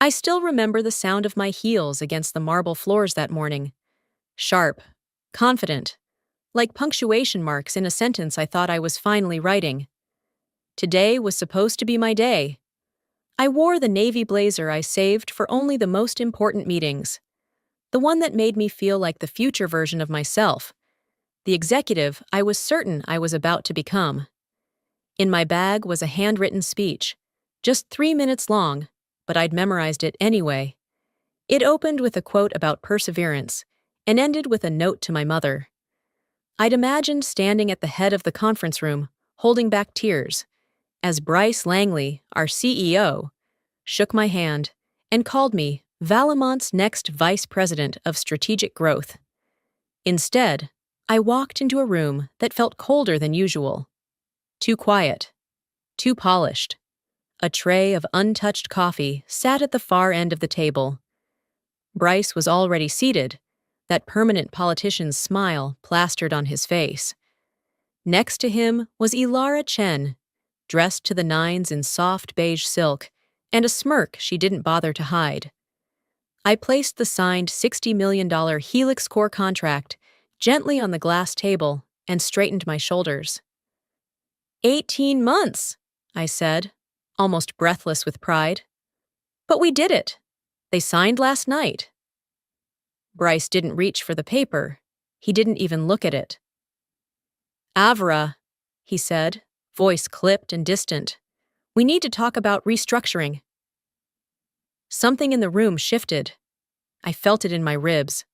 I still remember the sound of my heels against the marble floors that morning. Sharp, confident, like punctuation marks in a sentence I thought I was finally writing. Today was supposed to be my day. I wore the navy blazer I saved for only the most important meetings. The one that made me feel like the future version of myself. The executive I was certain I was about to become. In my bag was a handwritten speech, just 3 minutes long, but I'd memorized it anyway. It opened with a quote about perseverance and ended with a note to my mother. I'd imagined standing at the head of the conference room, holding back tears, as Bryce Langley, our CEO, shook my hand and called me Valamont's next Vice President of Strategic Growth. Instead, I walked into a room that felt colder than usual. Too quiet. Too polished. A tray of untouched coffee sat at the far end of the table. Bryce was already seated, that permanent politician's smile plastered on his face. Next to him was Ilara Chen, dressed to the nines in soft beige silk, and a smirk she didn't bother to hide. I placed the signed $60 million Helix Core contract gently on the glass table and straightened my shoulders. 18 months, I said, almost breathless with pride. But we did it. They signed last night. Bryce didn't reach for the paper. He didn't even look at it. Avra, he said, voice clipped and distant. We need to talk about restructuring. Something in the room shifted. I felt it in my ribs.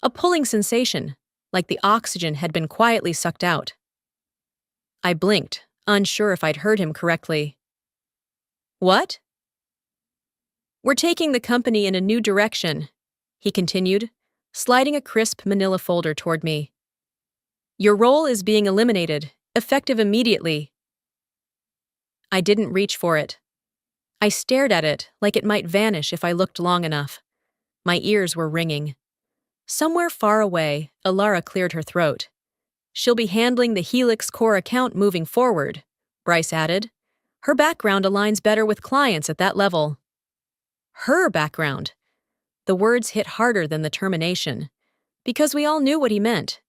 A pulling sensation, like the oxygen had been quietly sucked out. I blinked, unsure if I'd heard him correctly. What? We're taking the company in a new direction, he continued, sliding a crisp manila folder toward me. Your role is being eliminated, effective immediately. I didn't reach for it. I stared at it like it might vanish if I looked long enough. My ears were ringing. Somewhere far away, Ilara cleared her throat. She'll be handling the Helix Core account moving forward, Bryce added. Her background aligns better with clients at that level. Her background. The words hit harder than the termination, because we all knew what he meant.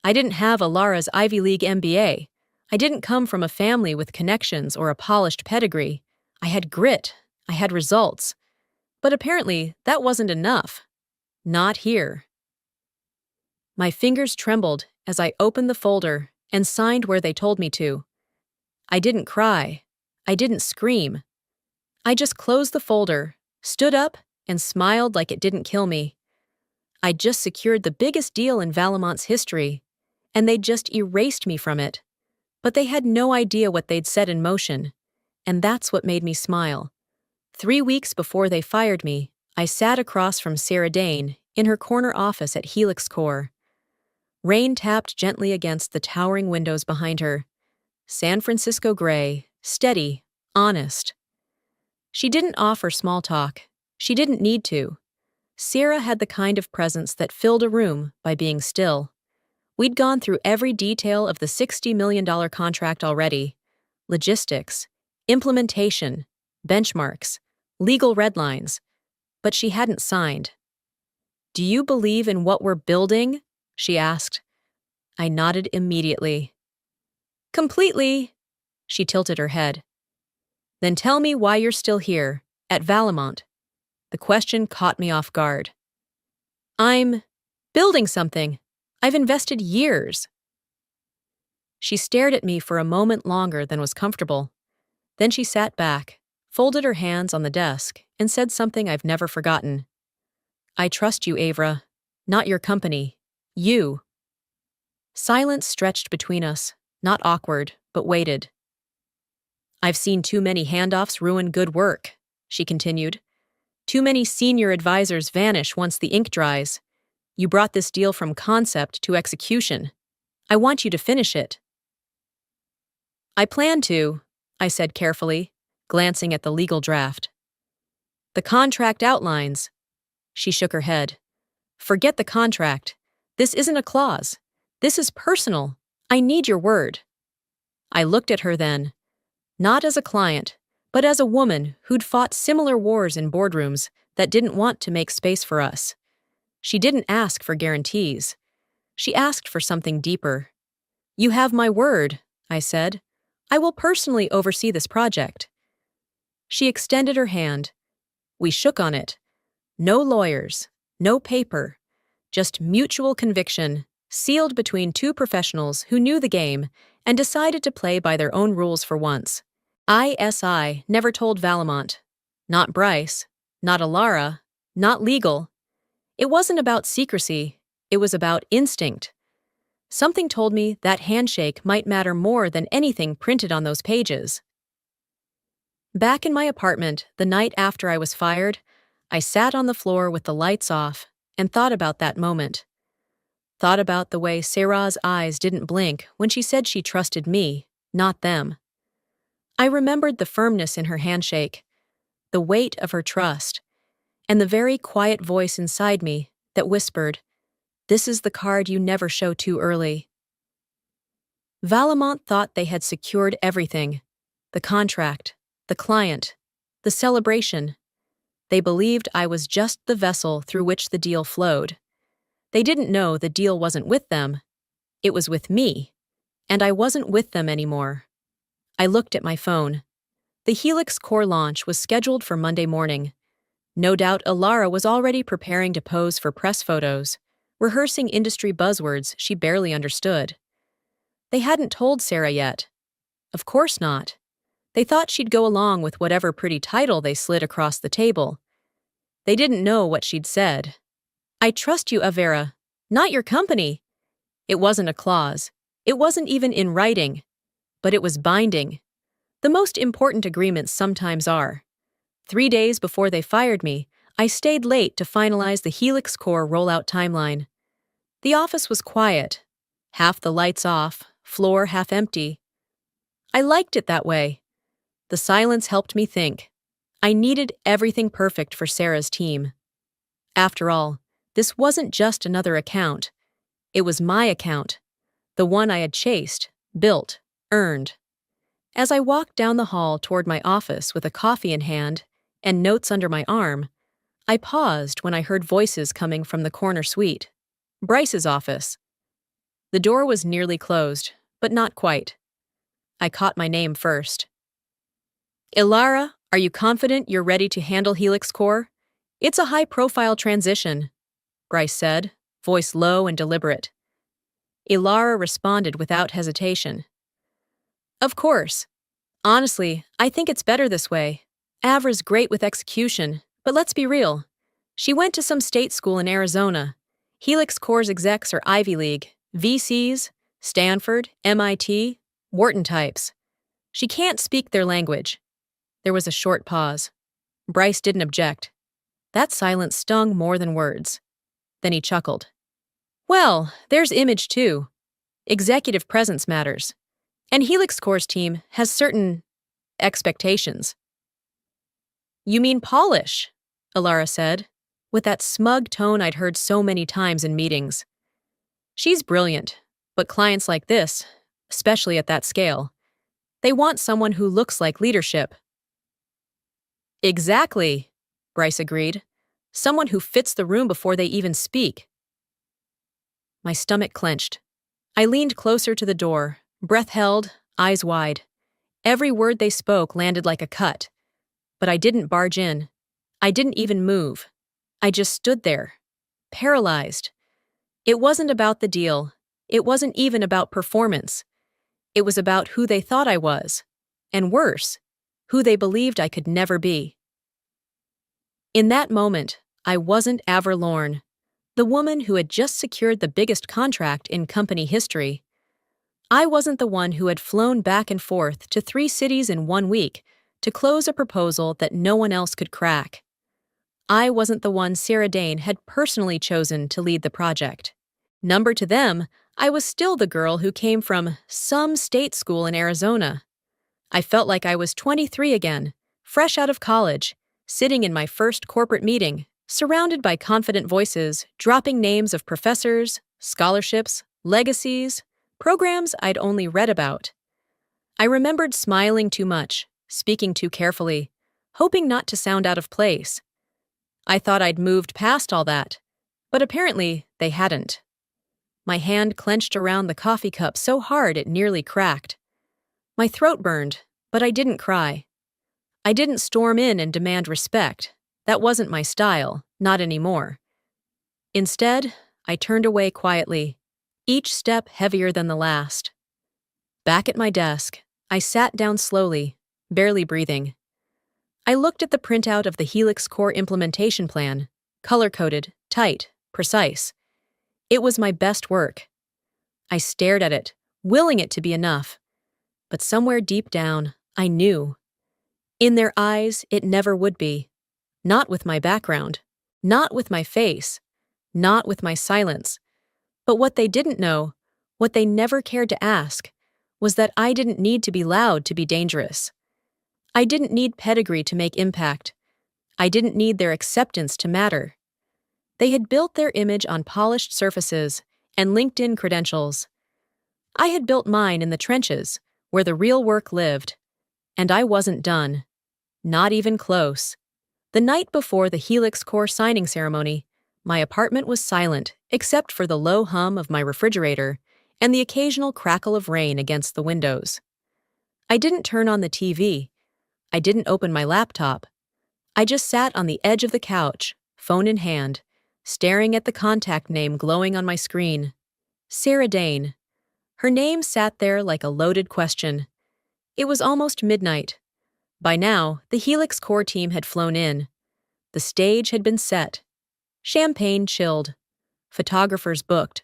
I didn't have Ilara's Ivy League MBA. I didn't come from a family with connections or a polished pedigree. I had grit. I had results. But apparently, that wasn't enough. Not here. My fingers trembled as I opened the folder and signed where they told me to. I didn't cry. I didn't scream. I just closed the folder, stood up, and smiled like it didn't kill me. I'd just secured the biggest deal in Valamont's history, and they'd just erased me from it. But they had no idea what they'd set in motion, and that's what made me smile. 3 weeks before they fired me, I sat across from Sarah Dane in her corner office at Helix Core. Rain tapped gently against the towering windows behind her. San Francisco gray, steady, honest. She didn't offer small talk. She didn't need to. Sarah had the kind of presence that filled a room by being still. We'd gone through every detail of the $60 million contract already. Logistics, implementation, benchmarks, legal red lines. But she hadn't signed. Do you believe in what we're building? She asked. I nodded immediately. Completely. She tilted her head. Then tell me why you're still here, at Valamont. The question caught me off guard. I'm building something. I've invested years. She stared at me for a moment longer than was comfortable. Then she sat back, folded her hands on the desk, and said something I've never forgotten. I trust you, Avra. Not your company. You. Silence stretched between us, not awkward, but weighted. I've seen too many handoffs ruin good work, she continued. Too many senior advisors vanish once the ink dries. You brought this deal from concept to execution. I want you to finish it. I plan to, I said carefully, glancing at the legal draft. The contract outlines. She shook her head. Forget the contract. This isn't a clause. This is personal. I need your word. I looked at her then, not as a client, but as a woman who'd fought similar wars in boardrooms that didn't want to make space for us. She didn't ask for guarantees. She asked for something deeper. "You have my word," I said. "I will personally oversee this project." She extended her hand. We shook on it. No lawyers, no paper, just mutual conviction, sealed between two professionals who knew the game and decided to play by their own rules for once. ISI never told Valamont. Not Bryce, not Alara, not legal. It wasn't about secrecy, it was about instinct. Something told me that handshake might matter more than anything printed on those pages. Back in my apartment, the night after I was fired, I sat on the floor with the lights off and thought about that moment. Thought about the way Sarah's eyes didn't blink when she said she trusted me, not them. I remembered the firmness in her handshake, the weight of her trust, and the very quiet voice inside me that whispered, "This is the card you never show too early." Valamont thought they had secured everything: the contract, the client, the celebration. They believed I was just the vessel through which the deal flowed. They didn't know the deal wasn't with them. It was with me, and I wasn't with them anymore. I looked at my phone. The Helix Core launch was scheduled for Monday morning. No doubt Alara was already preparing to pose for press photos, rehearsing industry buzzwords she barely understood. They hadn't told Sarah yet. Of course not. They thought she'd go along with whatever pretty title they slid across the table. They didn't know what she'd said. "I trust you, Avera, not your company." It wasn't a clause. It wasn't even in writing. But it was binding. The most important agreements sometimes are. 3 days before they fired me, I stayed late to finalize the Helix Core rollout timeline. The office was quiet. Half the lights off, floor half empty. I liked it that way. The silence helped me think. I needed everything perfect for Sarah's team. After all, this wasn't just another account. It was my account, the one I had chased, built, earned. As I walked down the hall toward my office with a coffee in hand and notes under my arm, I paused when I heard voices coming from the corner suite. Bryce's office. The door was nearly closed, but not quite. I caught my name first. "Ilara, are you confident you're ready to handle Helix Core? It's a high-profile transition," Bryce said, voice low and deliberate. Ilara responded without hesitation. "Of course. Honestly, I think it's better this way. Avra's great with execution, but let's be real. She went to some state school in Arizona. Helix Core's execs are Ivy League, VCs, Stanford, MIT, Wharton types. She can't speak their language." There was a short pause. Bryce didn't object. That silence stung more than words. Then he chuckled. "Well, there's image too. Executive presence matters. And Helix Core's team has certain expectations." "You mean polish," Alara said, with that smug tone I'd heard so many times in meetings. "She's brilliant, but clients like this, especially at that scale, they want someone who looks like leadership." "Exactly," Bryce agreed. "Someone who fits the room before they even speak." My stomach clenched. I leaned closer to the door, breath held, eyes wide. Every word they spoke landed like a cut. But I didn't barge in. I didn't even move. I just stood there, paralyzed. It wasn't about the deal. It wasn't even about performance. It was about who they thought I was. And worse, who they believed I could never be. In that moment, I wasn't Avra Lorne, the woman who had just secured the biggest contract in company history. I wasn't the one who had flown back and forth to 3 cities in 1 week to close a proposal that no one else could crack. I wasn't the one Sarah Dane had personally chosen to lead the project. Number to them, I was still the girl who came from some state school in Arizona. I felt like I was 23 again, fresh out of college, sitting in my first corporate meeting, surrounded by confident voices, dropping names of professors, scholarships, legacies, programs I'd only read about. I remembered smiling too much, speaking too carefully, hoping not to sound out of place. I thought I'd moved past all that, but apparently they hadn't. My hand clenched around the coffee cup so hard it nearly cracked. My throat burned, but I didn't cry. I didn't storm in and demand respect. That wasn't my style, not anymore. Instead, I turned away quietly, each step heavier than the last. Back at my desk, I sat down slowly, barely breathing. I looked at the printout of the Helix Core implementation plan, color-coded, tight, precise. It was my best work. I stared at it, willing it to be enough. But somewhere deep down, I knew. In their eyes, it never would be. Not with my background, not with my face, not with my silence. But what they didn't know, what they never cared to ask, was that I didn't need to be loud to be dangerous. I didn't need pedigree to make impact. I didn't need their acceptance to matter. They had built their image on polished surfaces and LinkedIn credentials. I had built mine in the trenches, where the real work lived. And I wasn't done. Not even close. The night before the Helix Core signing ceremony, my apartment was silent except for the low hum of my refrigerator and the occasional crackle of rain against the windows. I didn't turn on the TV. I didn't open my laptop. I just sat on the edge of the couch, phone in hand, staring at the contact name glowing on my screen. Sarah Dane. Her name sat there like a loaded question. It was almost midnight. By now, the Helix Core team had flown in. The stage had been set. Champagne chilled. Photographers booked.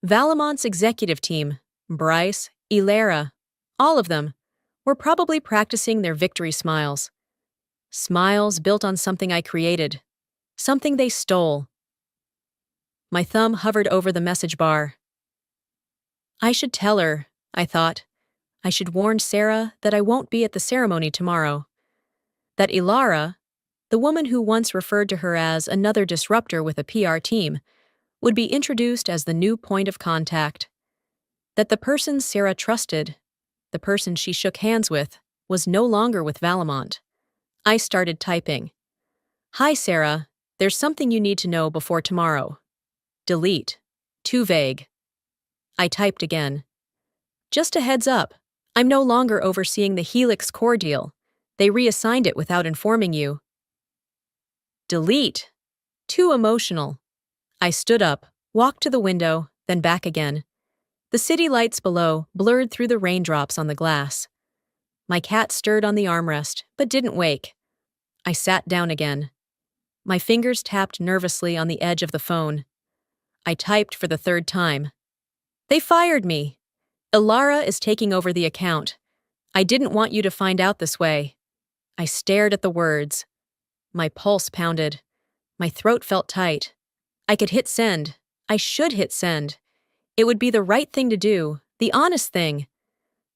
Valamont's executive team, Bryce, Ilera, all of them, were probably practicing their victory smiles. Smiles built on something I created. Something they stole. My thumb hovered over the message bar. I should tell her, I thought. I should warn Sarah that I won't be at the ceremony tomorrow. That Ilara, the woman who once referred to her as another disruptor with a PR team, would be introduced as the new point of contact. That the person Sarah trusted, the person she shook hands with, was no longer with Valamont. I started typing. Hi, Sarah. There's something you need to know before tomorrow. Delete. Too vague. I typed again. Just a heads up. I'm no longer overseeing the Helix Core deal. They reassigned it without informing you. Delete. Too emotional. I stood up, walked to the window, then back again. The city lights below blurred through the raindrops on the glass. My cat stirred on the armrest, but didn't wake. I sat down again. My fingers tapped nervously on the edge of the phone. I typed for the third time. They fired me. Ilara is taking over the account. I didn't want you to find out this way. I stared at the words. My pulse pounded. My throat felt tight. I could hit send. I should hit send. It would be the right thing to do, the honest thing.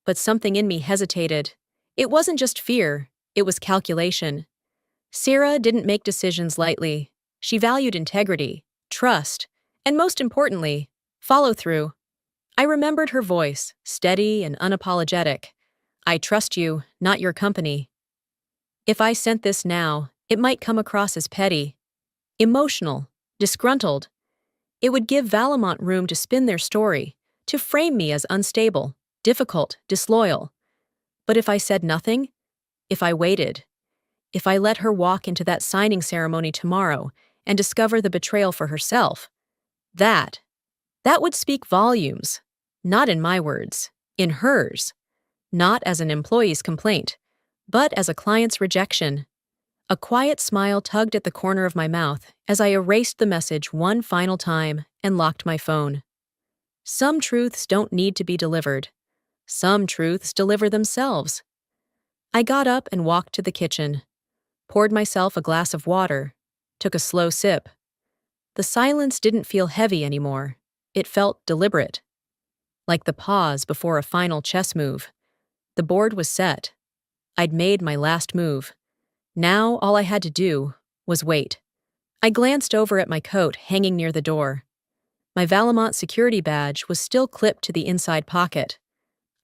But something in me hesitated. It wasn't just fear, it was calculation. Sarah didn't make decisions lightly. She valued integrity, trust, and most importantly, follow-through. I remembered her voice, steady and unapologetic. I trust you, not your company. If I sent this now, it might come across as petty, emotional, disgruntled. It would give Valamont room to spin their story, to frame me as unstable, difficult, disloyal. But if I said nothing, if I waited, if I let her walk into that signing ceremony tomorrow and discover the betrayal for herself, that would speak volumes. Not in my words, in hers. Not as an employee's complaint, but as a client's rejection. A quiet smile tugged at the corner of my mouth as I erased the message one final time and locked my phone. Some truths don't need to be delivered. Some truths deliver themselves. I got up and walked to the kitchen, poured myself a glass of water, took a slow sip. The silence didn't feel heavy anymore. It felt deliberate. Like the pause before a final chess move. The board was set. I'd made my last move. Now all I had to do was wait. I glanced over at my coat hanging near the door. My Valamont security badge was still clipped to the inside pocket.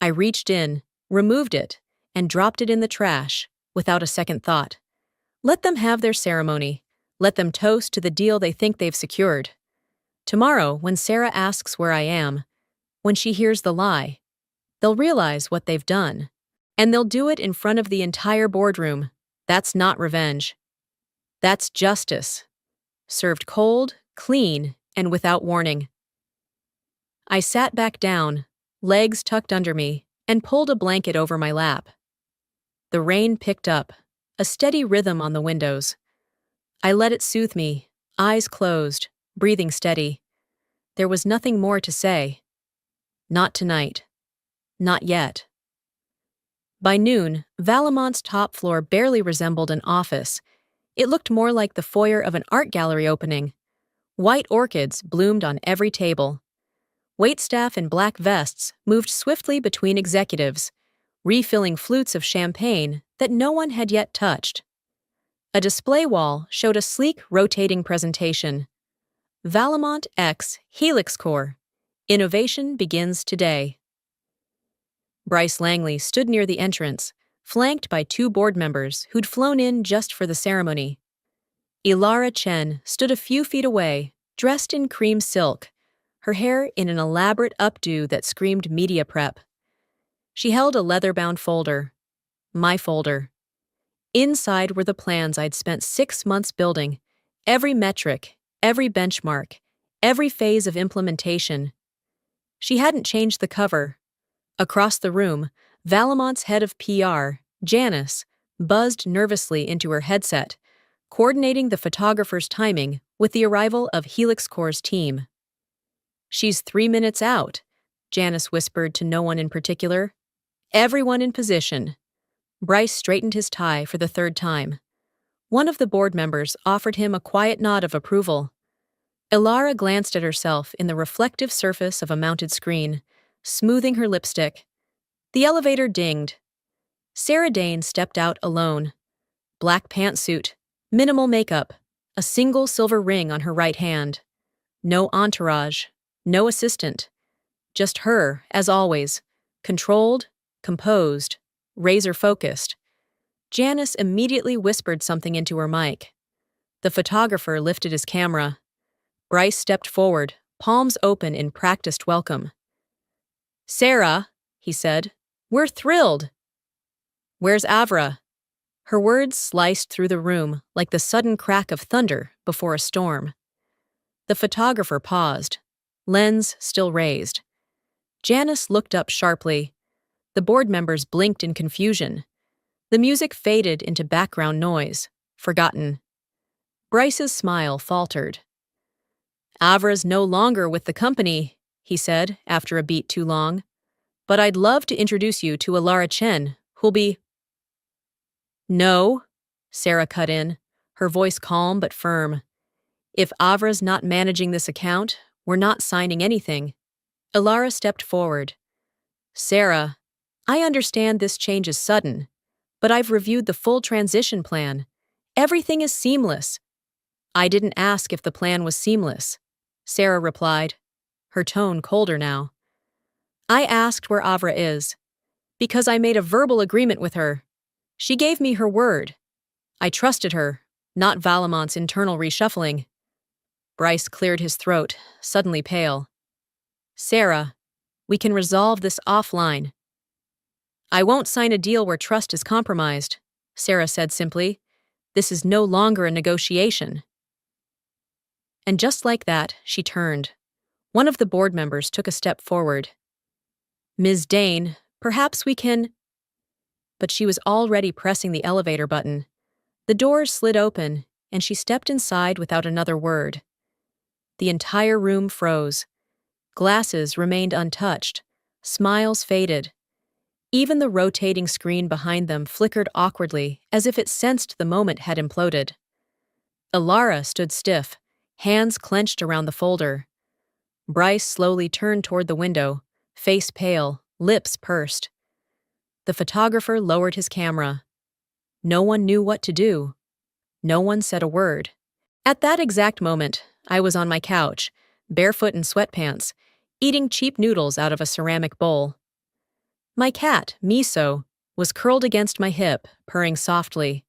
I reached in, removed it, and dropped it in the trash, without a second thought. Let them have their ceremony. Let them toast to the deal they think they've secured. Tomorrow, when Sarah asks where I am, when she hears the lie, they'll realize what they've done. And they'll do it in front of the entire boardroom. That's not revenge. That's justice. Served cold, clean, and without warning. I sat back down, legs tucked under me, and pulled a blanket over my lap. The rain picked up, a steady rhythm on the windows. I let it soothe me, eyes closed, breathing steady. There was nothing more to say. Not tonight. Not yet. By noon, Valamont's top floor barely resembled an office. It looked more like the foyer of an art gallery opening. White orchids bloomed on every table. Waitstaff in black vests moved swiftly between executives, refilling flutes of champagne that no one had yet touched. A display wall showed a sleek, rotating presentation. Valamont X Helix Core. Innovation begins today. Bryce Langley stood near the entrance, flanked by two board members who'd flown in just for the ceremony. Ilara Chen stood a few feet away, dressed in cream silk, her hair in an elaborate updo that screamed media prep. She held a leather-bound folder. My folder. Inside were the plans I'd spent 6 months building, every metric, every benchmark, every phase of implementation. She hadn't changed the cover. Across the room, Valamont's head of PR, Janice, buzzed nervously into her headset, coordinating the photographer's timing with the arrival of Helix Core's team. "She's 3 minutes out," Janice whispered to no one in particular. "Everyone in position." Bryce straightened his tie for the third time. One of the board members offered him a quiet nod of approval. Ilara glanced at herself in the reflective surface of a mounted screen, smoothing her lipstick. The elevator dinged. Sarah Dane stepped out alone. Black pantsuit, minimal makeup, a single silver ring on her right hand. No entourage, no assistant. Just her, as always, controlled, composed, razor-focused. Janice immediately whispered something into her mic. The photographer lifted his camera. Bryce stepped forward, palms open in practiced welcome. "Sarah," he said, "we're thrilled." "Where's Avra?" Her words sliced through the room like the sudden crack of thunder before a storm. The photographer paused, lens still raised. Janice looked up sharply. The board members blinked in confusion. The music faded into background noise, forgotten. Bryce's smile faltered. "Avra's no longer with the company," he said after a beat too long. "But I'd love to introduce you to Ilara Chen, who'll be—" "No," Sarah cut in, her voice calm but firm. "If Avra's not managing this account, we're not signing anything." Ilara stepped forward. "Sarah, I understand this change is sudden, but I've reviewed the full transition plan. Everything is seamless." "I didn't ask if the plan was seamless," Sarah replied, her tone colder now. "I asked where Avra is, because I made a verbal agreement with her. She gave me her word. I trusted her, not Valamont's internal reshuffling." Bryce cleared his throat, suddenly pale. "Sarah, we can resolve this offline." "I won't sign a deal where trust is compromised," Sarah said simply. "This is no longer a negotiation." And just like that, she turned. One of the board members took a step forward. "Ms. Dane, perhaps we can—" But she was already pressing the elevator button. The doors slid open, and she stepped inside without another word. The entire room froze. Glasses remained untouched. Smiles faded. Even the rotating screen behind them flickered awkwardly, as if it sensed the moment had imploded. Ilara stood stiff, hands clenched around the folder. Bryce slowly turned toward the window, face pale, lips pursed. The photographer lowered his camera. No one knew what to do. No one said a word. At that exact moment, I was on my couch, barefoot in sweatpants, eating cheap noodles out of a ceramic bowl. My cat, Miso, was curled against my hip, purring softly.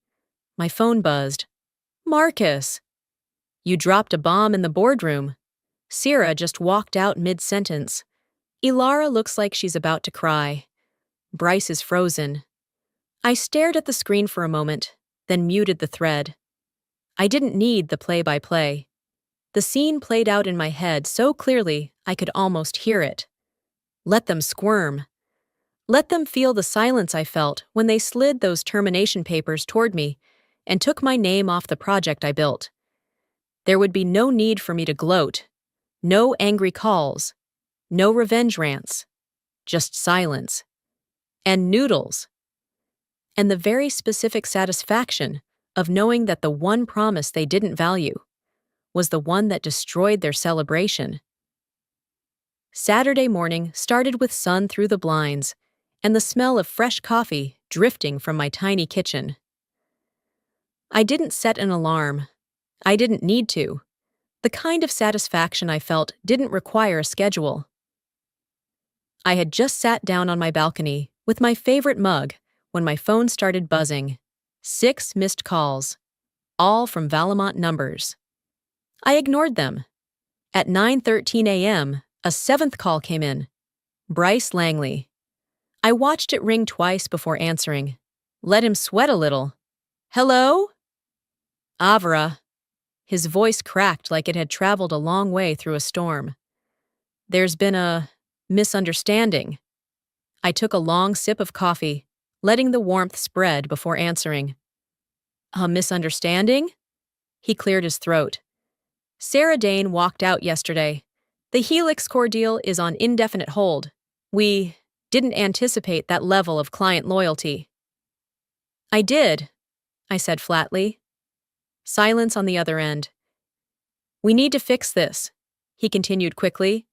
My phone buzzed. Marcus! You dropped a bomb in the boardroom. Sierra just walked out mid-sentence. Ilara looks like she's about to cry. Bryce is frozen. I stared at the screen for a moment, then muted the thread. I didn't need the play-by-play. The scene played out in my head so clearly I could almost hear it. Let them squirm. Let them feel the silence I felt when they slid those termination papers toward me and took my name off the project I built. There would be no need for me to gloat, no angry calls, no revenge rants, just silence. And noodles. And the very specific satisfaction of knowing that the one promise they didn't value was the one that destroyed their celebration. Saturday morning started with sun through the blinds and the smell of fresh coffee drifting from my tiny kitchen. I didn't set an alarm. I didn't need to. The kind of satisfaction I felt didn't require a schedule. I had just sat down on my balcony with my favorite mug when my phone started buzzing. 6 missed calls, all from Valamont numbers. I ignored them. At 9:13 a.m., a 7th call came in. Bryce Langley. I watched it ring twice before answering. Let him sweat a little. Hello? Avra. His voice cracked like it had traveled a long way through a storm. There's been a misunderstanding. I took a long sip of coffee, letting the warmth spread before answering. A misunderstanding? He cleared his throat. Sarah Dane walked out yesterday. The Helix Core deal is on indefinite hold. We didn't anticipate that level of client loyalty. I did, I said flatly. Silence on the other end. We need to fix this, he continued quickly.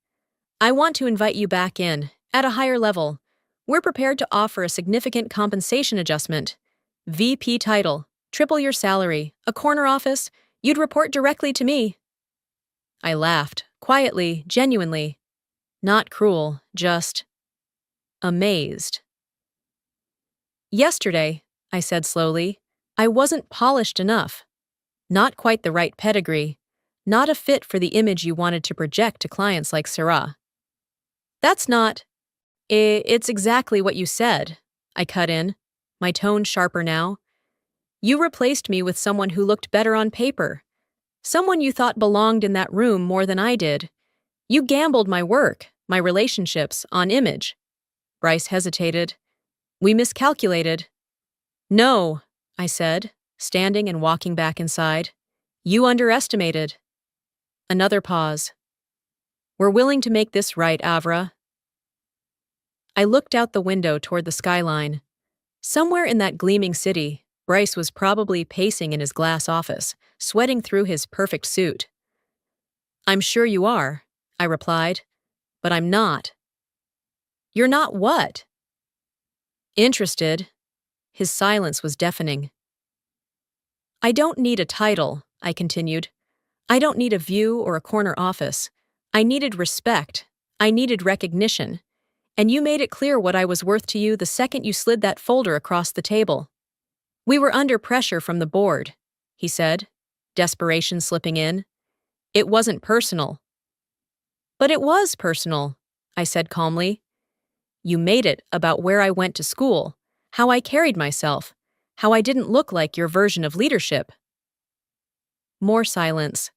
I want to invite you back in, at a higher level. We're prepared to offer a significant compensation adjustment. VP title, triple your salary, a corner office, you'd report directly to me. I laughed, quietly, genuinely. Not cruel, just amazed. Yesterday, I said slowly, I wasn't polished enough. Not quite the right pedigree, not a fit for the image you wanted to project to clients like Sarah. That's not. It's exactly what you said, I cut in, my tone sharper now. You replaced me with someone who looked better on paper. Someone you thought belonged in that room more than I did. You gambled my work, my relationships, on image. Bryce hesitated. We miscalculated. No, I said, standing and walking back inside. You underestimated. Another pause. We're willing to make this right, Avra. I looked out the window toward the skyline. Somewhere in that gleaming city, Bryce was probably pacing in his glass office, sweating through his perfect suit. I'm sure you are, I replied, but I'm not. You're not what? Interested. His silence was deafening. I don't need a title, I continued. I don't need a view or a corner office. I needed respect. I needed recognition. And you made it clear what I was worth to you the second you slid that folder across the table. We were under pressure from the board, he said, desperation slipping in. It wasn't personal. But it was personal, I said calmly. You made it about where I went to school, how I carried myself, how I didn't look like your version of leadership. More silence.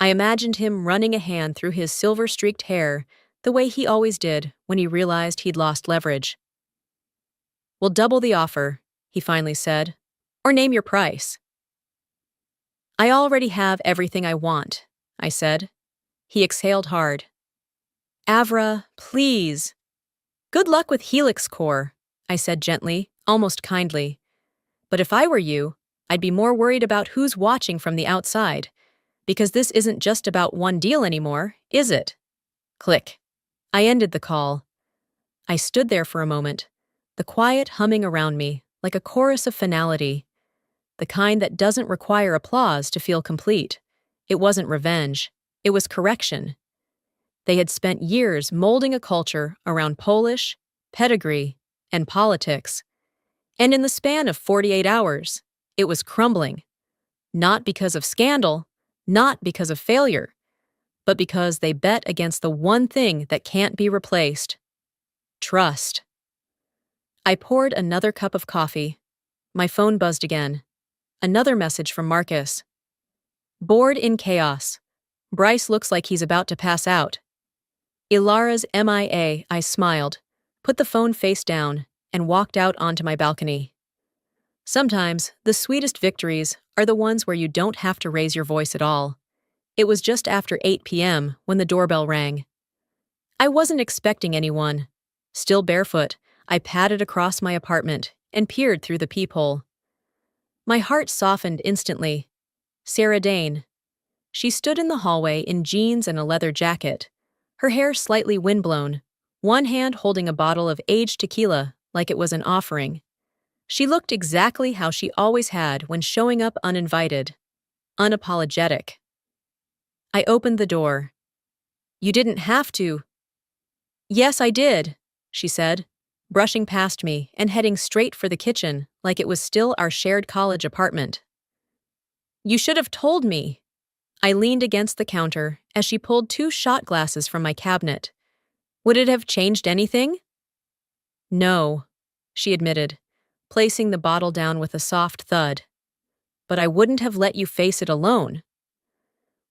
I imagined him running a hand through his silver-streaked hair the way he always did when he realized he'd lost leverage. We'll double the offer, he finally said, or name your price. I already have everything I want, I said. He exhaled hard. Avra, please. Good luck with Helix Core, I said gently, almost kindly. But if I were you, I'd be more worried about who's watching from the outside, because this isn't just about one deal anymore, is it? Click. I ended the call. I stood there for a moment, the quiet humming around me like a chorus of finality, the kind that doesn't require applause to feel complete. It wasn't revenge. It was correction. They had spent years molding a culture around Polish, pedigree, and politics. And in the span of 48 hours, it was crumbling. Not because of scandal, not because of failure, but because they bet against the one thing that can't be replaced: trust. I poured another cup of coffee. My phone buzzed again. Another message from Marcus. Bored in chaos. Bryce looks like he's about to pass out. Ilara's MIA, I smiled, put the phone face down, and walked out onto my balcony. Sometimes, the sweetest victories are the ones where you don't have to raise your voice at all. It was just after 8 p.m. when the doorbell rang. I wasn't expecting anyone. Still barefoot, I padded across my apartment and peered through the peephole. My heart softened instantly. Sarah Dane. She stood in the hallway in jeans and a leather jacket, her hair slightly windblown, one hand holding a bottle of aged tequila like it was an offering. She looked exactly how she always had when showing up uninvited. Unapologetic. I opened the door. You didn't have to. Yes, I did, she said, brushing past me and heading straight for the kitchen like it was still our shared college apartment. You should have told me. I leaned against the counter as she pulled 2 shot glasses from my cabinet. Would it have changed anything? No, she admitted, placing the bottle down with a soft thud. But I wouldn't have let you face it alone.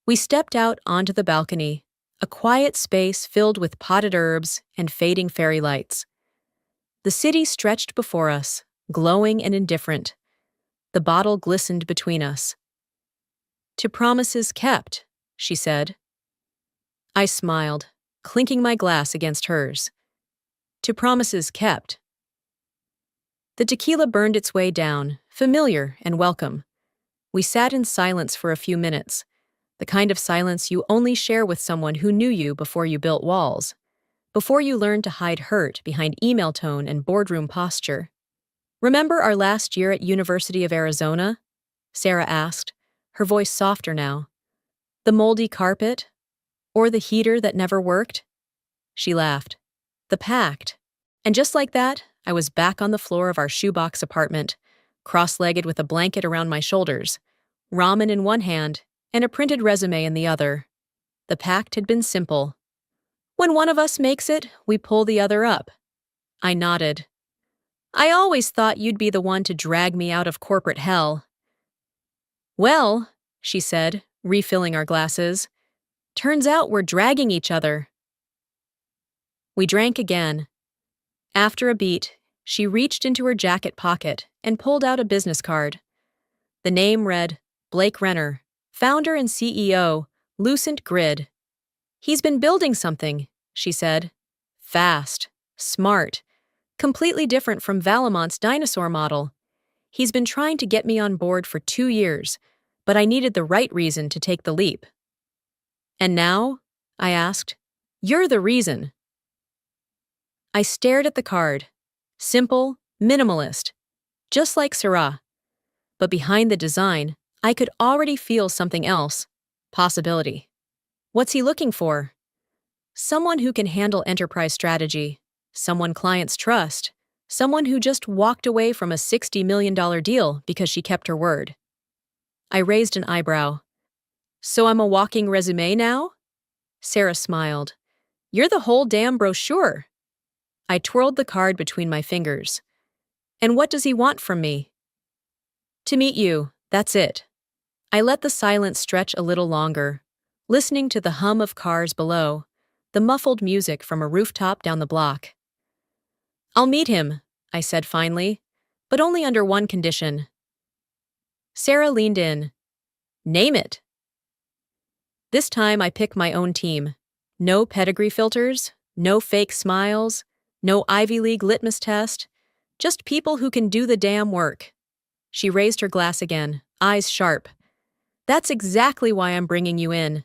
We stepped out onto the balcony, a quiet space filled with potted herbs and fading fairy lights. The city stretched before us, glowing and indifferent. The bottle glistened between us. To promises kept, she said. I smiled, clinking my glass against hers. To promises kept. The tequila burned its way down, familiar and welcome. We sat in silence for a few minutes, the kind of silence you only share with someone who knew you before you built walls, before you learned to hide hurt behind email tone and boardroom posture. Remember our last year at University of Arizona? Sarah asked, her voice softer now. The moldy carpet? Or the heater that never worked? She laughed. The pact. And just like that, I was back on the floor of our shoebox apartment, cross-legged with a blanket around my shoulders, ramen in one hand and a printed resume in the other. The pact had been simple. When one of us makes it, we pull the other up. I nodded. I always thought you'd be the one to drag me out of corporate hell. Well, she said, refilling our glasses, turns out we're dragging each other. We drank again. After a beat, she reached into her jacket pocket and pulled out a business card. The name read, Blake Renner, founder and CEO, Lucent Grid. He's been building something, she said. Fast, smart, completely different from Valamont's dinosaur model. He's been trying to get me on board for 2 years, but I needed the right reason to take the leap. And now, I asked, you're the reason. I stared at the card. Simple, minimalist, just like Sarah. But behind the design, I could already feel something else. Possibility. What's he looking for? Someone who can handle enterprise strategy, someone clients trust, someone who just walked away from a $60 million deal because she kept her word. I raised an eyebrow. So I'm a walking resume now? Sarah smiled. You're the whole damn brochure. I twirled the card between my fingers. And what does he want from me? To meet you, that's it. I let the silence stretch a little longer, listening to the hum of cars below, the muffled music from a rooftop down the block. I'll meet him, I said finally, but only under one condition. Sarah leaned in. Name it. This time I pick my own team. No pedigree filters, no fake smiles, no Ivy League litmus test, just people who can do the damn work. She raised her glass again, eyes sharp. That's exactly why I'm bringing you in.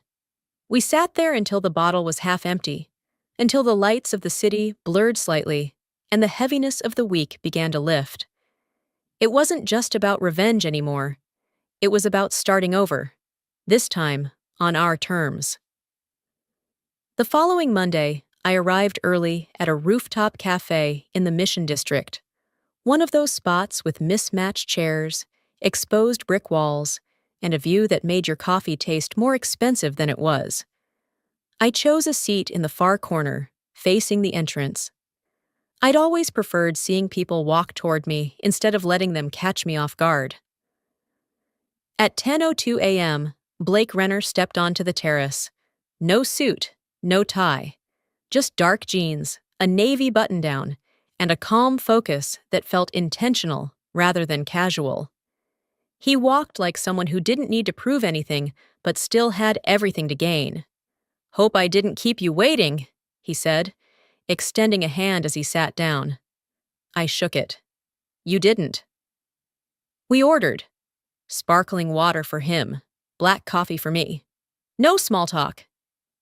We sat there until the bottle was half empty, until the lights of the city blurred slightly, and the heaviness of the week began to lift. It wasn't just about revenge anymore. It was about starting over, this time on our terms. The following Monday, I arrived early at a rooftop cafe in the Mission District, one of those spots with mismatched chairs, exposed brick walls, and a view that made your coffee taste more expensive than it was. I chose a seat in the far corner, facing the entrance. I'd always preferred seeing people walk toward me instead of letting them catch me off guard. At 10:02 a.m., Blake Renner stepped onto the terrace. No suit, no tie, just dark jeans, a navy button-down, and a calm focus that felt intentional rather than casual. He walked like someone who didn't need to prove anything but still had everything to gain. "Hope I didn't keep you waiting," he said, extending a hand as he sat down. I shook it. "You didn't." We ordered. Sparkling water for him, black coffee for me. No small talk.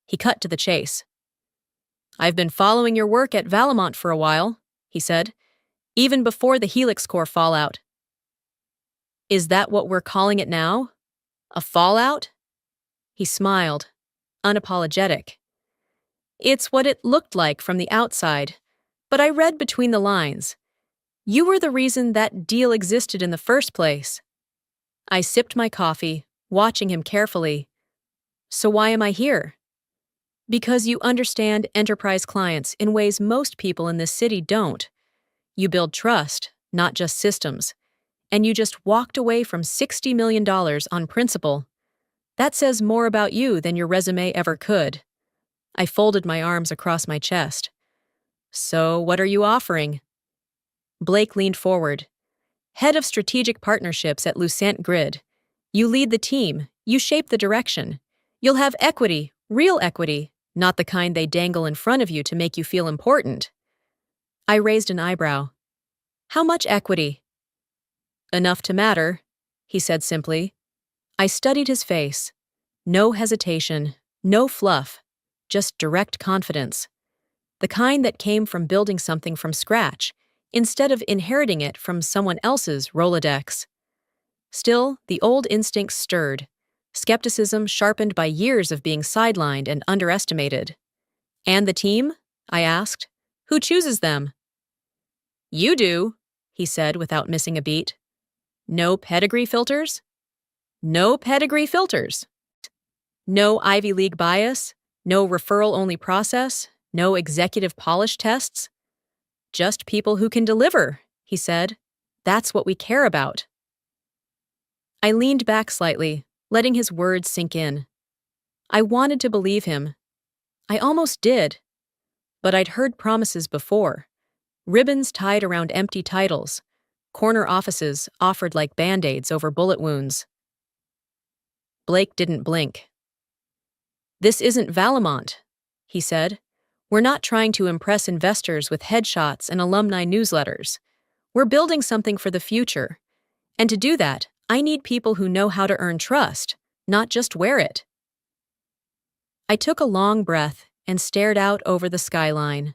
He cut to the chase. "I've been following your work at Valamont for a while," he said, "even before the Helix Core fallout." "Is that what we're calling it now? A fallout?" He smiled, unapologetic. "It's what it looked like from the outside, but I read between the lines. You were the reason that deal existed in the first place." I sipped my coffee, watching him carefully. "So why am I here?" "Because you understand enterprise clients in ways most people in this city don't. You build trust, not just systems. And you just walked away from $60 million on principle. That says more about you than your resume ever could." I folded my arms across my chest. "So what are you offering?" Blake leaned forward. "Head of Strategic Partnerships at Lucent Grid. You lead the team, you shape the direction. You'll have equity, real equity, not the kind they dangle in front of you to make you feel important." I raised an eyebrow. "How much equity?" "Enough to matter," he said simply. I studied his face. No hesitation, no fluff, just direct confidence. The kind that came from building something from scratch, instead of inheriting it from someone else's Rolodex. Still, the old instincts stirred, skepticism sharpened by years of being sidelined and underestimated. "And the team?" I asked. "Who chooses them?" "You do," he said without missing a beat. "No pedigree filters?" "No pedigree filters." "No Ivy League bias? No referral-only process? No executive polish tests?" "Just people who can deliver," he said. "That's what we care about." I leaned back slightly, letting his words sink in. I wanted to believe him. I almost did. But I'd heard promises before. Ribbons tied around empty titles. Corner offices offered like Band-Aids over bullet wounds. Blake didn't blink. "This isn't Valamont," he said. "We're not trying to impress investors with headshots and alumni newsletters. We're building something for the future. And to do that, I need people who know how to earn trust, not just wear it." I took a long breath and stared out over the skyline.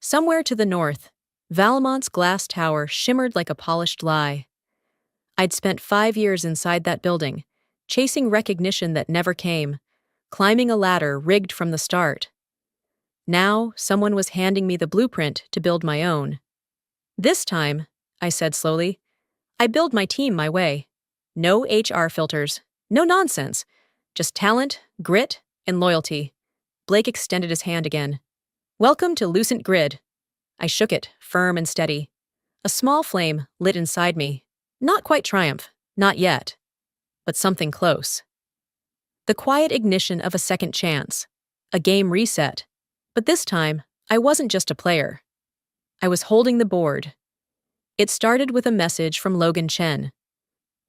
Somewhere to the north, Valamont's glass tower shimmered like a polished lie. I'd spent 5 years inside that building, chasing recognition that never came, climbing a ladder rigged from the start. Now, someone was handing me the blueprint to build my own. "This time," I said slowly, "I build my team my way. No HR filters, no nonsense, just talent, grit, and loyalty." Blake extended his hand again. "Welcome to Lucent Grid." I shook it, firm and steady. A small flame lit inside me. Not quite triumph, not yet, but something close. The quiet ignition of a second chance, a game reset. But this time, I wasn't just a player. I was holding the board. It started with a message from Logan Chen.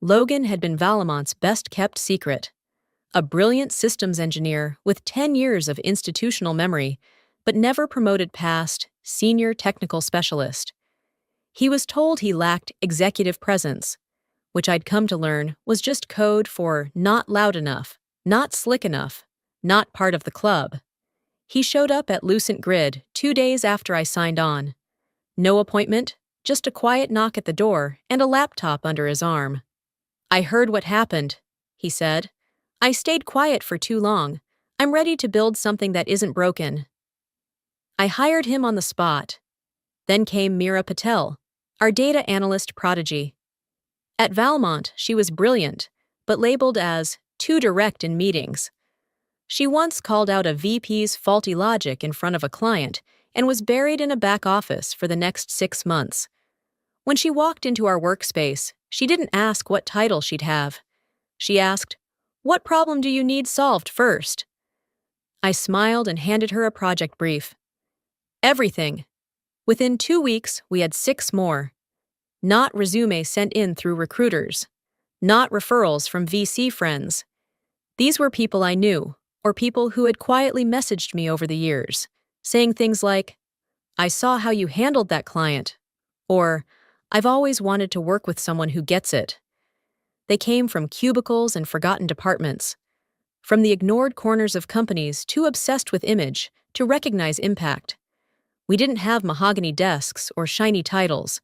Logan had been Valamont's best-kept secret. A brilliant systems engineer with 10 years of institutional memory, but never promoted past senior technical specialist. He was told he lacked executive presence, which I'd come to learn was just code for not loud enough, not slick enough, not part of the club. He showed up at Lucent Grid 2 days after I signed on. No appointment, just a quiet knock at the door and a laptop under his arm. "I heard what happened," he said. "I stayed quiet for too long. I'm ready to build something that isn't broken." I hired him on the spot. Then came Meera Patel, our data analyst prodigy. At Valmont, she was brilliant, but labeled as too direct in meetings. She once called out a VP's faulty logic in front of a client and was buried in a back office for the next 6 months. When she walked into our workspace, she didn't ask what title she'd have. She asked, "What problem do you need solved first?" I smiled and handed her a project brief. Everything. Within 2 weeks, we had 6 more. Not resumes sent in through recruiters. Not referrals from VC friends. These were people I knew, or people who had quietly messaged me over the years, saying things like, "I saw how you handled that client," or "I've always wanted to work with someone who gets it." They came from cubicles and forgotten departments, from the ignored corners of companies too obsessed with image to recognize impact. We didn't have mahogany desks or shiny titles.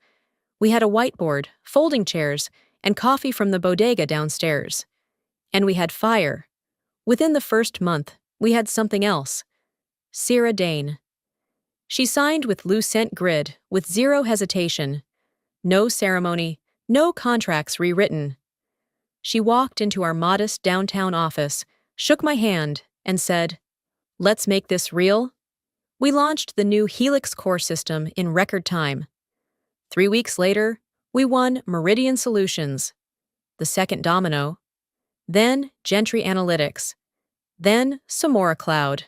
We had a whiteboard, folding chairs, and coffee from the bodega downstairs. And we had fire. Within the first month, we had something else. Sarah Dane. She signed with Lucent Grid with zero hesitation. No ceremony, no contracts rewritten. She walked into our modest downtown office, shook my hand, and said, "Let's make this real." We launched the new Helix core system in record time. 3 weeks later, we won Meridian Solutions, the second domino, then Gentry Analytics, then Samora Cloud.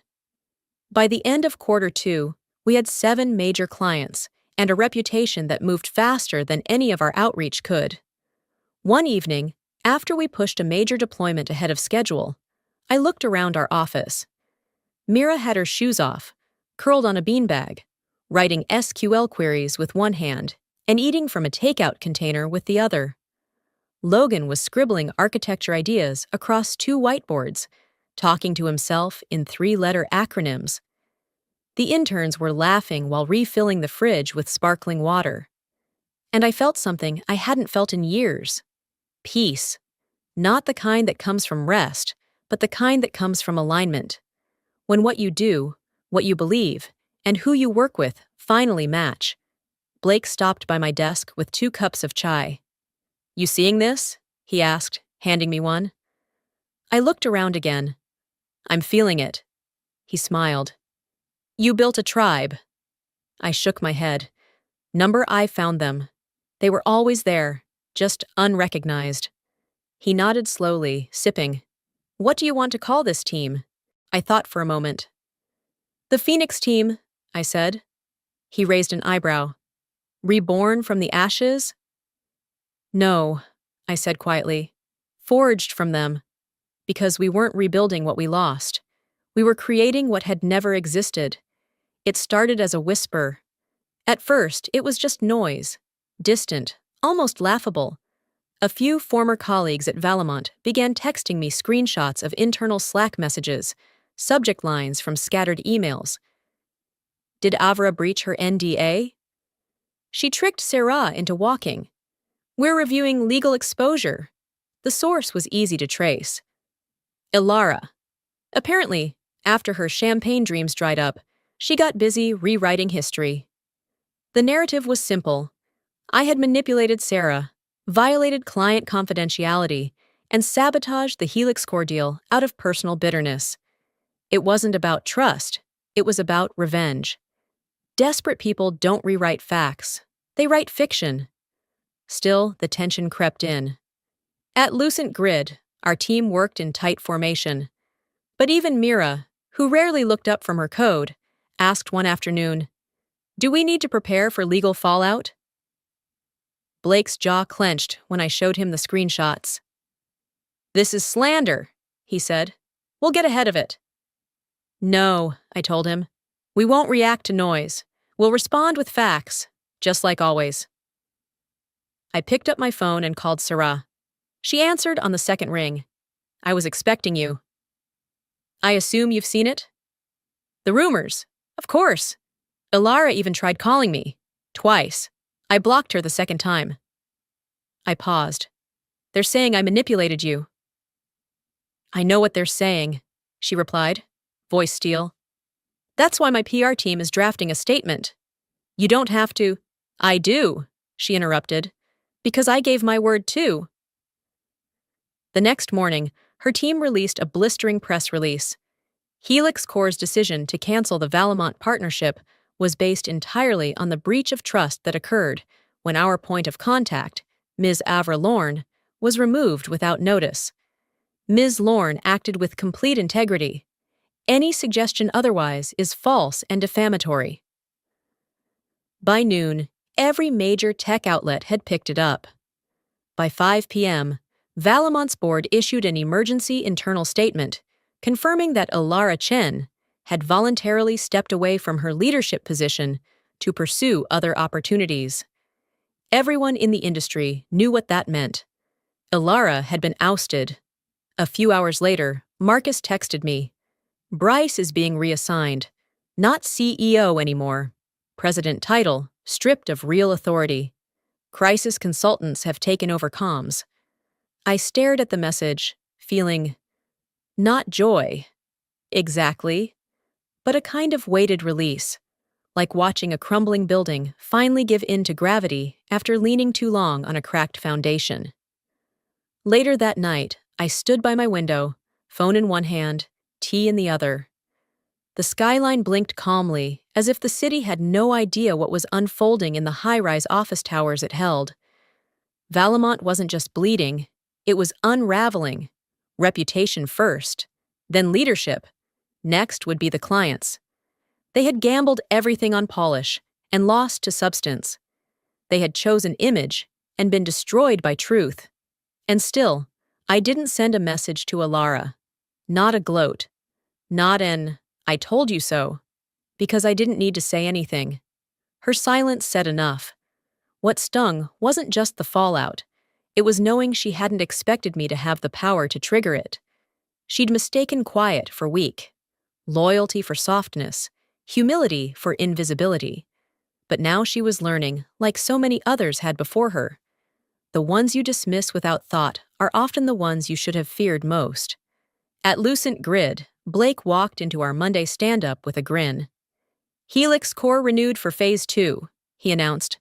By the end of Q2, we had 7 major clients and a reputation that moved faster than any of our outreach could. One evening, after we pushed a major deployment ahead of schedule, I looked around our office. Meera had her shoes off, curled on a beanbag, writing SQL queries with one hand and eating from a takeout container with the other. Logan was scribbling architecture ideas across 2 whiteboards, talking to himself in 3-letter acronyms. The interns were laughing while refilling the fridge with sparkling water. And I felt something I hadn't felt in years. Peace. Not the kind that comes from rest, but the kind that comes from alignment. When what you do, what you believe, and who you work with finally match. Blake stopped by my desk with 2 cups of chai. "You seeing this?" he asked, handing me one. I looked around again. "I'm feeling it." He smiled. "You built a tribe." I shook my head. I found them. They were always there, just unrecognized. He nodded slowly, sipping. "What do you want to call this team?" I thought for a moment. "The Phoenix team," I said. He raised an eyebrow. "Reborn from the ashes?" "No," I said quietly. "Forged from them. Because we weren't rebuilding what we lost. We were creating what had never existed. It started as a whisper. At first, it was just noise. Distant, almost laughable. A few former colleagues at Valmont began texting me screenshots of internal Slack messages, subject lines from scattered emails. Did Avra breach her NDA? She tricked Sarah into walking. We're reviewing legal exposure. The source was easy to trace. Ilara. Apparently, after her champagne dreams dried up, she got busy rewriting history. The narrative was simple. I had manipulated Sarah, violated client confidentiality, and sabotaged the Helix core deal out of personal bitterness. It wasn't about trust. It was about revenge. Desperate people don't rewrite facts. They write fiction. Still, the tension crept in. At Lucent Grid, our team worked in tight formation. But even Meera, who rarely looked up from her code, asked one afternoon, "Do we need to prepare for legal fallout?" Blake's jaw clenched when I showed him the screenshots. "This is slander," he said. "We'll get ahead of it." "No," I told him. "We won't react to noise. We'll respond with facts, just like always." I picked up my phone and called Sarah. She answered on the second ring. "I was expecting you." "I assume you've seen it?" "The rumors. Of course. Ilara even tried calling me. Twice. I blocked her the second time." I paused. "They're saying I manipulated you." "I know what they're saying," she replied, voice steel. That's why my PR team is drafting a statement. You don't have to. I do, she interrupted. Because I gave my word too. The next morning, her team released a blistering press release. Helix Corps' decision to cancel the Valamont partnership was based entirely on the breach of trust that occurred when our point of contact, Ms. Avra Lorne, was removed without notice. Ms. Lorne acted with complete integrity. Any suggestion otherwise is false and defamatory. By noon, every major tech outlet had picked it up. By 5 p.m., Valamont's board issued an emergency internal statement confirming that Ilara Chen had voluntarily stepped away from her leadership position to pursue other opportunities. Everyone in the industry knew what that meant. Ilara had been ousted. A few hours later, Marcus texted me. Bryce is being reassigned. Not CEO anymore. President title, stripped of real authority. Crisis consultants have taken over comms. I stared at the message, feeling not joy, exactly, but a kind of weighted release, like watching a crumbling building finally give in to gravity after leaning too long on a cracked foundation. Later that night, I stood by my window, phone in one hand, tea in the other. The skyline blinked calmly, as if the city had no idea what was unfolding in the high-rise office towers it held. Valamont wasn't just bleeding, it was unraveling. Reputation first, then leadership. Next would be the clients. They had gambled everything on polish and lost to substance. They had chosen image and been destroyed by truth. And still, I didn't send a message to Ilara. Not a gloat. Not an, I told you so. Because I didn't need to say anything. Her silence said enough. What stung wasn't just the fallout. It was knowing she hadn't expected me to have the power to trigger it. She'd mistaken quiet for weak, loyalty for softness, humility for invisibility. But now she was learning, like so many others had before her. The ones you dismiss without thought are often the ones you should have feared most. At Lucent Grid, Blake walked into our Monday stand-up with a grin. Helix Corps renewed for Phase 2, he announced.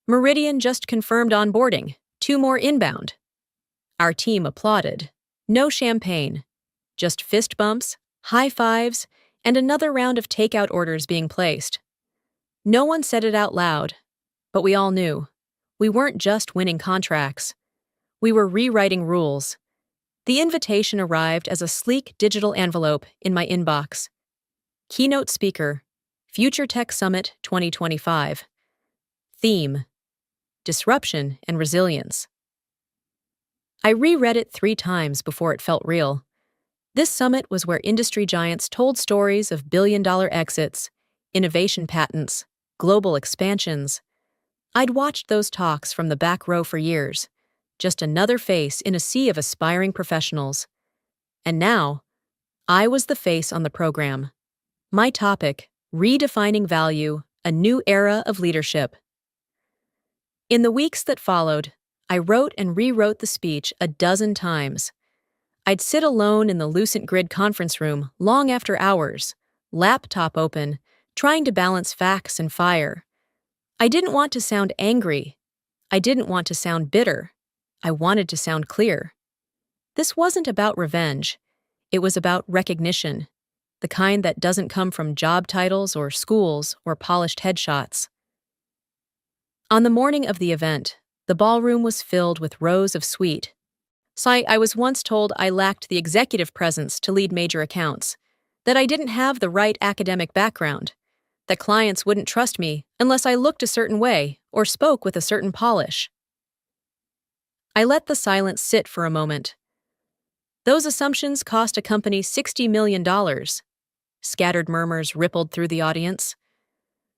Meridian just confirmed onboarding, 2 more inbound. Our team applauded. No champagne. Just fist bumps, high fives, and another round of takeout orders being placed. No one said it out loud, but we all knew. We weren't just winning contracts. We were rewriting rules. The invitation arrived as a sleek digital envelope in my inbox. Keynote speaker, Future Tech Summit 2025. Theme, Disruption and Resilience. I reread it 3 times before it felt real. This summit was where industry giants told stories of billion-dollar exits, innovation patents, global expansions. I'd watched those talks from the back row for years, just another face in a sea of aspiring professionals. And now, I was the face on the program. My topic, Redefining Value, a New Era of Leadership. In the weeks that followed, I wrote and rewrote the speech a dozen times. I'd sit alone in the Lucent Grid conference room long after hours, laptop open, trying to balance facts and fire. I didn't want to sound angry. I didn't want to sound bitter. I wanted to sound clear. This wasn't about revenge. It was about recognition, the kind that doesn't come from job titles or schools or polished headshots. On the morning of the event, the ballroom was filled with rows of suite. I was once told I lacked the executive presence to lead major accounts, that I didn't have the right academic background, that clients wouldn't trust me unless I looked a certain way or spoke with a certain polish. I let the silence sit for a moment. Those assumptions cost a company $60 million. Scattered murmurs rippled through the audience.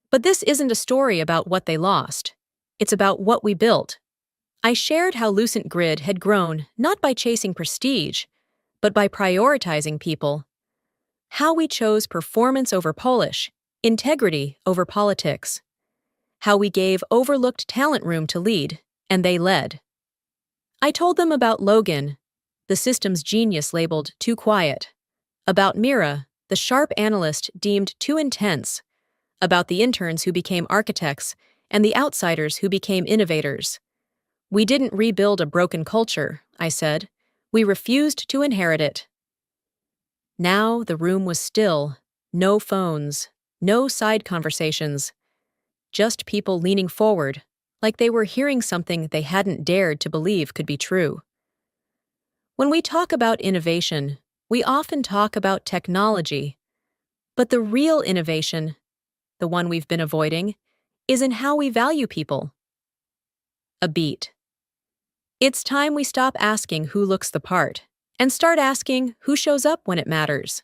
But this isn't a story about what they lost. It's about what we built. I shared how Lucent Grid had grown not by chasing prestige, but by prioritizing people. How we chose performance over polish, integrity over politics. How we gave overlooked talent room to lead, and they led. I told them about Logan, the systems genius labeled too quiet. About Mira, the sharp analyst deemed too intense, about the interns who became architects and the outsiders who became innovators. We didn't rebuild a broken culture, I said. We refused to inherit it. Now the room was still, no phones, no side conversations, just people leaning forward, like they were hearing something they hadn't dared to believe could be true. When we talk about innovation, we often talk about technology, but the real innovation, the one we've been avoiding, is in how we value people. A beat. It's time we stop asking who looks the part and start asking who shows up when it matters.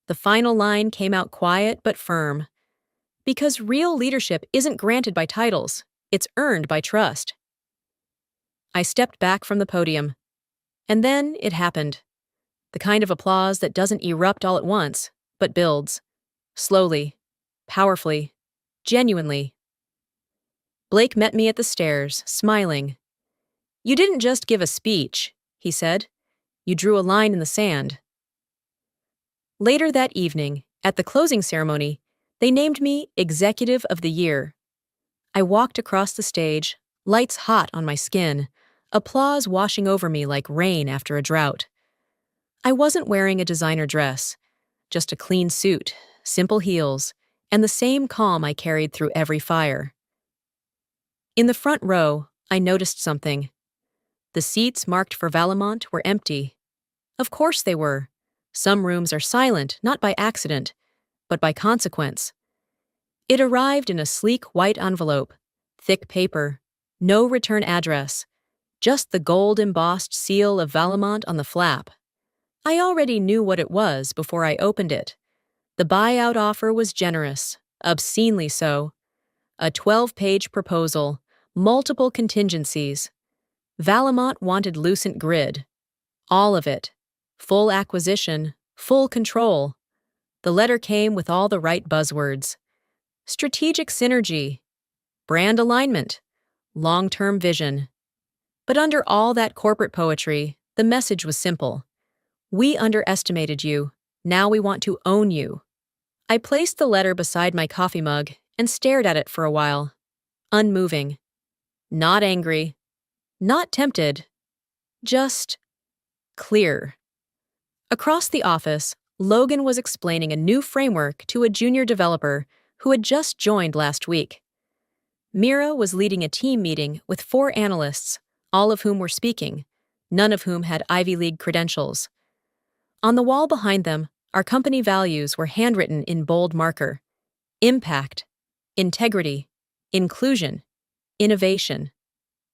The final line came out quiet but firm, because real leadership isn't granted by titles, it's earned by trust. I stepped back from the podium, and then it happened. The kind of applause that doesn't erupt all at once, but builds. Slowly, powerfully, genuinely. Blake met me at the stairs, smiling. "You didn't just give a speech," he said. "You drew a line in the sand." Later that evening, at the closing ceremony, they named me Executive of the Year. I walked across the stage, lights hot on my skin, applause washing over me like rain after a drought. I wasn't wearing a designer dress, just a clean suit, simple heels, and the same calm I carried through every fire. In the front row, I noticed something. The seats marked for Valemont were empty. Of course they were. Some rooms are silent, not by accident, but by consequence. It arrived in a sleek white envelope, thick paper, no return address, just the gold-embossed seal of Valemont on the flap. I already knew what it was before I opened it. The buyout offer was generous, obscenely so. A 12-page proposal, multiple contingencies. Valemont wanted Lucent Grid. All of it. Full acquisition, full control. The letter came with all the right buzzwords. Strategic synergy, brand alignment, long-term vision. But under all that corporate poetry, the message was simple. We underestimated you. Now we want to own you. I placed the letter beside my coffee mug and stared at it for a while, unmoving. Not angry, not tempted, just clear. Across the office, Logan was explaining a new framework to a junior developer who had just joined last week. Mira was leading a team meeting with 4 analysts, all of whom were speaking, none of whom had Ivy League credentials. On the wall behind them, our company values were handwritten in bold marker. Impact, integrity, inclusion, innovation.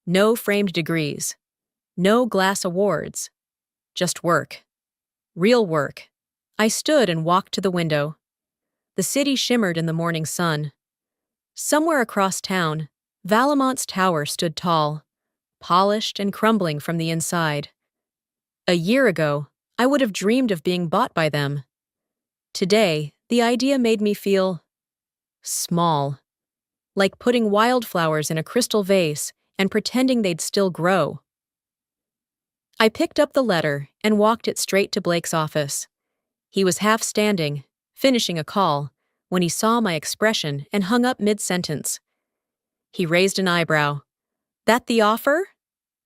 No framed degrees, no glass awards, just work. Real work. I stood and walked to the window. The city shimmered in the morning sun. Somewhere across town, Valamont's tower stood tall, polished and crumbling from the inside. A year ago, I would have dreamed of being bought by them. Today, the idea made me feel small, like putting wildflowers in a crystal vase and pretending they'd still grow. I picked up the letter and walked it straight to Blake's office. He was half standing, finishing a call, when he saw my expression and hung up mid-sentence. He raised an eyebrow. "That the offer?"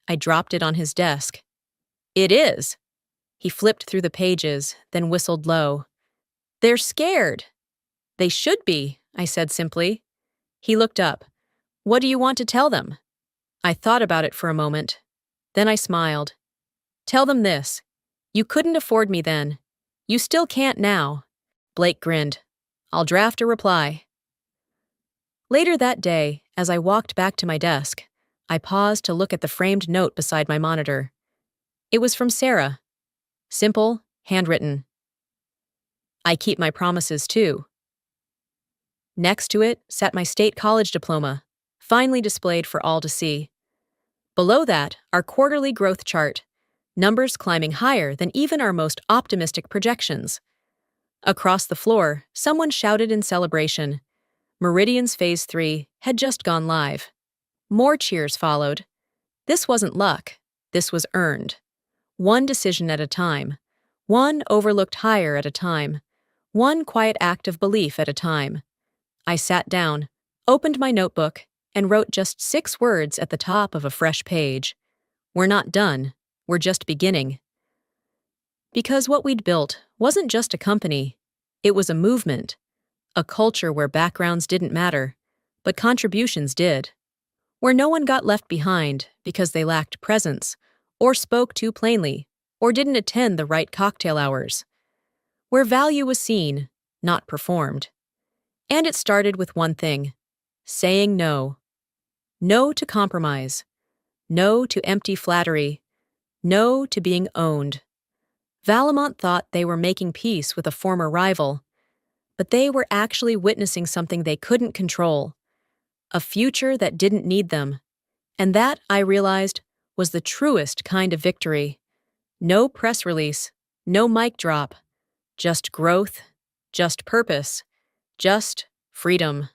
I dropped it on his desk. "It is." He flipped through the pages, then whistled low. "They're scared." "They should be," I said simply. He looked up. "What do you want to tell them?" I thought about it for a moment. Then I smiled. "Tell them this. You couldn't afford me then. You still can't now." Blake grinned. "I'll draft a reply." Later that day, as I walked back to my desk, I paused to look at the framed note beside my monitor. It was from Sarah. Simple, handwritten. "I keep my promises too." Next to it sat my state college diploma, finely displayed for all to see. Below that, our quarterly growth chart, numbers climbing higher than even our most optimistic projections. Across the floor, someone shouted in celebration. Meridian's Phase 3 had just gone live. More cheers followed. This wasn't luck. This was earned. One decision at a time. One overlooked hire at a time. One quiet act of belief at a time. I sat down, opened my notebook, and wrote just 6 words at the top of a fresh page. We're not done. We're just beginning. Because what we'd built wasn't just a company. It was a movement. A culture where backgrounds didn't matter, but contributions did. Where no one got left behind because they lacked presence, or spoke too plainly, or didn't attend the right cocktail hours. Where value was seen, not performed. And it started with one thing: saying no. No to compromise. No to empty flattery. No to being owned. Valamont thought they were making peace with a former rival, but they were actually witnessing something they couldn't control. A future that didn't need them. And that, I realized, was the truest kind of victory. No press release, no mic drop, just growth, just purpose, just freedom.